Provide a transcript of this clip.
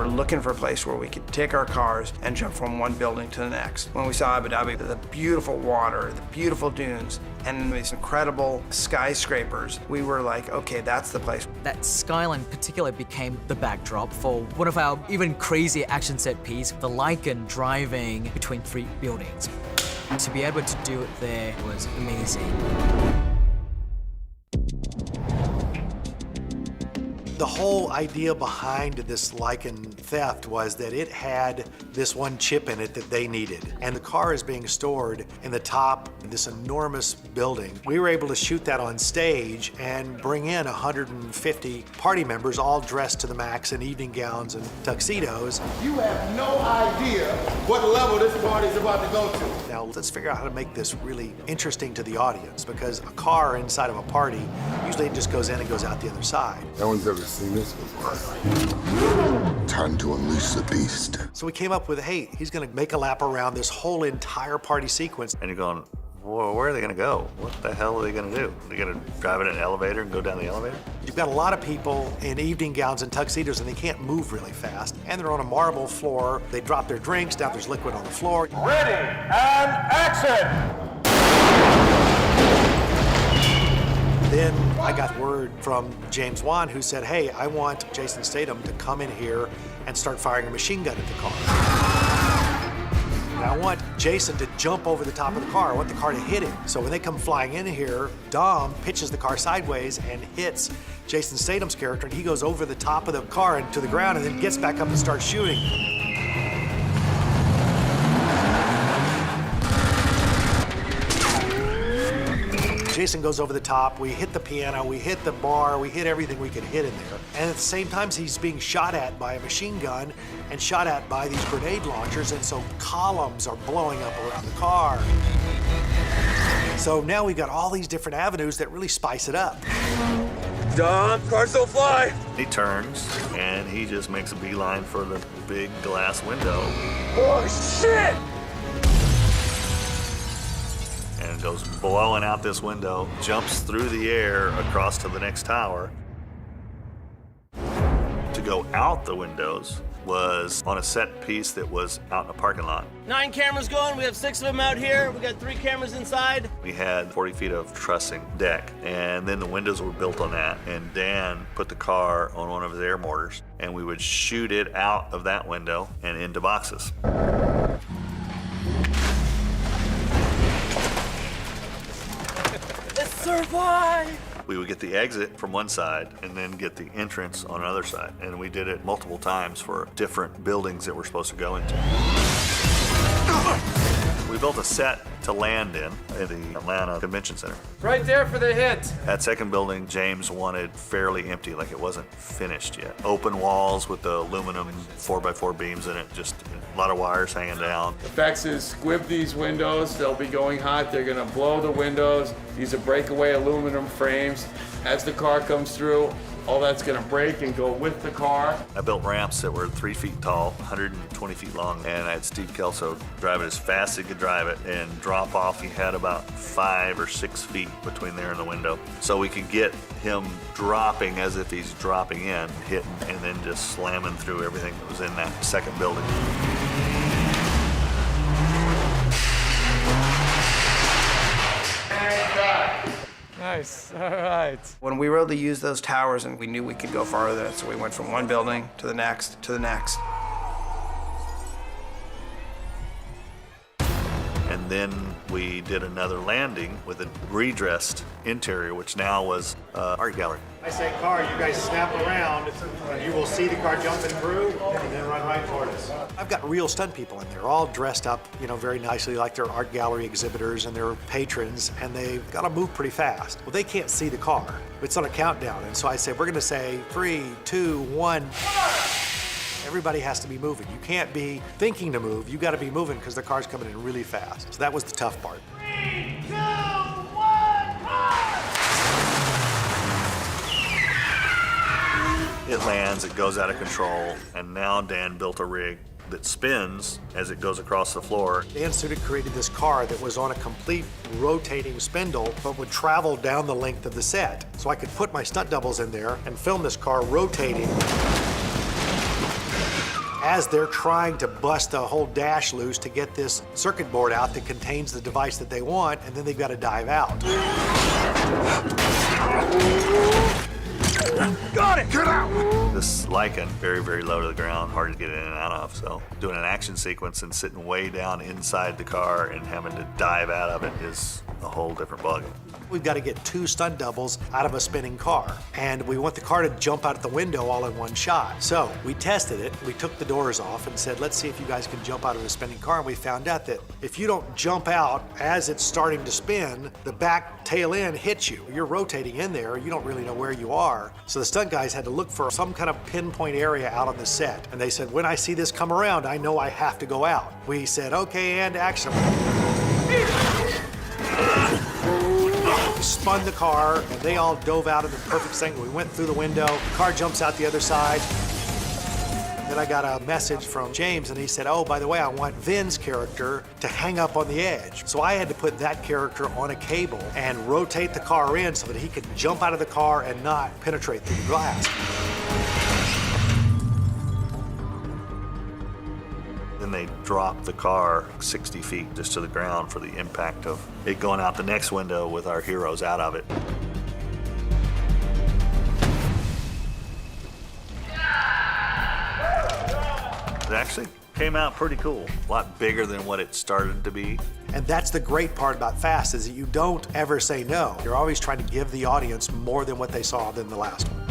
were looking for a place where we could take our cars and jump from one building to the next. When we saw Abu Dhabi, the beautiful water, the beautiful dunes, and these incredible skyscrapers, we were like, okay, that's the place. That skyline in particular became the backdrop for one of our even crazier action set piece, the Lykan driving between 3 buildings. To be able to do it there was amazing. The whole idea behind this Lykan theft was that it had this one chip in it that they needed. And the car is being stored in the top of this enormous building. We were able to shoot that on stage and bring in 150 party members all dressed to the max in evening gowns and tuxedos. You have no idea what level this party's about to go to. Now let's figure out how to make this really interesting to the audience, because a car inside of a party, usually it just goes in and goes out the other side. No one's ever seen this before. Time to unleash the beast. So we came up with, hey, he's gonna make a lap around this whole entire party sequence. And you're going, well, where are they gonna go? What the hell are they gonna do? Are they gonna drive in an elevator and go down the elevator? You've got a lot of people in evening gowns and tuxedos, and they can't move really fast. And they're on a marble floor. They drop their drinks, now there's liquid on the floor. Ready, and action! Then I got word from James Wan, who said, hey, I want Jason Statham to come in here and start firing a machine gun at the car. And I want Jason to jump over the top of the car. I want the car to hit him. So when they come flying in here, Dom pitches the car sideways and hits Jason Statham's character, and he goes over the top of the car and to the ground and then gets back up and starts shooting. Jason goes over the top, we hit the piano, we hit the bar, we hit everything we could hit in there. And at the same time, he's being shot at by a machine gun and shot at by these grenade launchers, and so columns are blowing up around the car. So now we've got all these different avenues that really spice it up. Dom, cars don't fly! He turns and he just makes a beeline for the big glass window Oh, shit! and goes blowing out this window, jumps through the air across to the next tower. To go out the windows was on a set piece that was out in a parking lot. 9 cameras going, we have 6 of them out here. We got 3 cameras inside. We had 40 feet of trussing deck, and then the windows were built on that, and Dan put the car on one of his air mortars, and we would shoot it out of that window and into boxes. Let's survive! We would get the exit from one side and then get the entrance on another side. And we did it multiple times for different buildings that we're supposed to go into. We built a set to land in at the Atlanta Convention Center. Right there for the hit. That second building, James wanted fairly empty, like it wasn't finished yet. Open walls with the aluminum 4x4 beams in it, just a lot of wires hanging down. Effects is squib these windows. They'll be going hot. They're gonna blow the windows. These are breakaway aluminum frames. As the car comes through, all that's gonna break and go with the car. I built ramps that were 3 feet tall, 120 feet long, and I had Steve Kelso drive it as fast as he could drive it and drop off. He had about 5 or 6 feet between there and the window. So we could get him dropping as if he's dropping in, hitting, and then just slamming through everything that was in that second building. Nice, all right. When we were able to use those towers, and we knew we could go farther, so we went from one building to the next to the next. And then we did another landing with a redressed interior, which now was art gallery. I say car, you guys snap around, and you will see the car jumping through, and then run right toward us. I've got real stunt people in there, all dressed up, you know, very nicely, like they're art gallery exhibitors and they're patrons, and they've got to move pretty fast. Well, they can't see the car. It's on a countdown, and so I say, we're gonna say 3, 2, 1. Everybody has to be moving. You can't be thinking to move. You got to be moving because the car's coming in really fast. So that was the tough part. 3, 2, 1, car! It lands, it goes out of control, and now Dan built a rig that spins as it goes across the floor. Dan Sudik created this car that was on a complete rotating spindle, but would travel down the length of the set. So I could put my stunt doubles in there and film this car rotating. as they're trying to bust the whole dash loose to get this circuit board out that contains the device that they want, and then they've got to dive out. Got it! Get out! This Lykan, very, very low to the ground, hard to get in and out of. So doing an action sequence and sitting way down inside the car and having to dive out of it is a whole different ballgame. We've got to get 2 stunt doubles out of a spinning car, and we want the car to jump out of the window all in one shot. So we tested it. We took the doors off and said, let's see if you guys can jump out of a spinning car. And we found out that if you don't jump out as it's starting to spin, the back tail end hits you. You're rotating in there. You don't really know where you are. So the stunt guys had to look for some kind of pinpoint area out on the set. And they said, when I see this come around, I know I have to go out. We said, okay, and action. We spun the car, and they all dove out in the perfect thing. We went through the window, the car jumps out the other side. Then I got a message from James, and he said, oh, by the way, I want Vin's character to hang up on the edge. So I had to put that character on a cable and rotate the car in so that he could jump out of the car and not penetrate through the glass. Then they dropped the car 60 feet just to the ground for the impact of it going out the next window with our heroes out of it. It actually came out pretty cool. A lot bigger than what it started to be. And that's the great part about Fast, is that you don't ever say no. You're always trying to give the audience more than what they saw than the last one.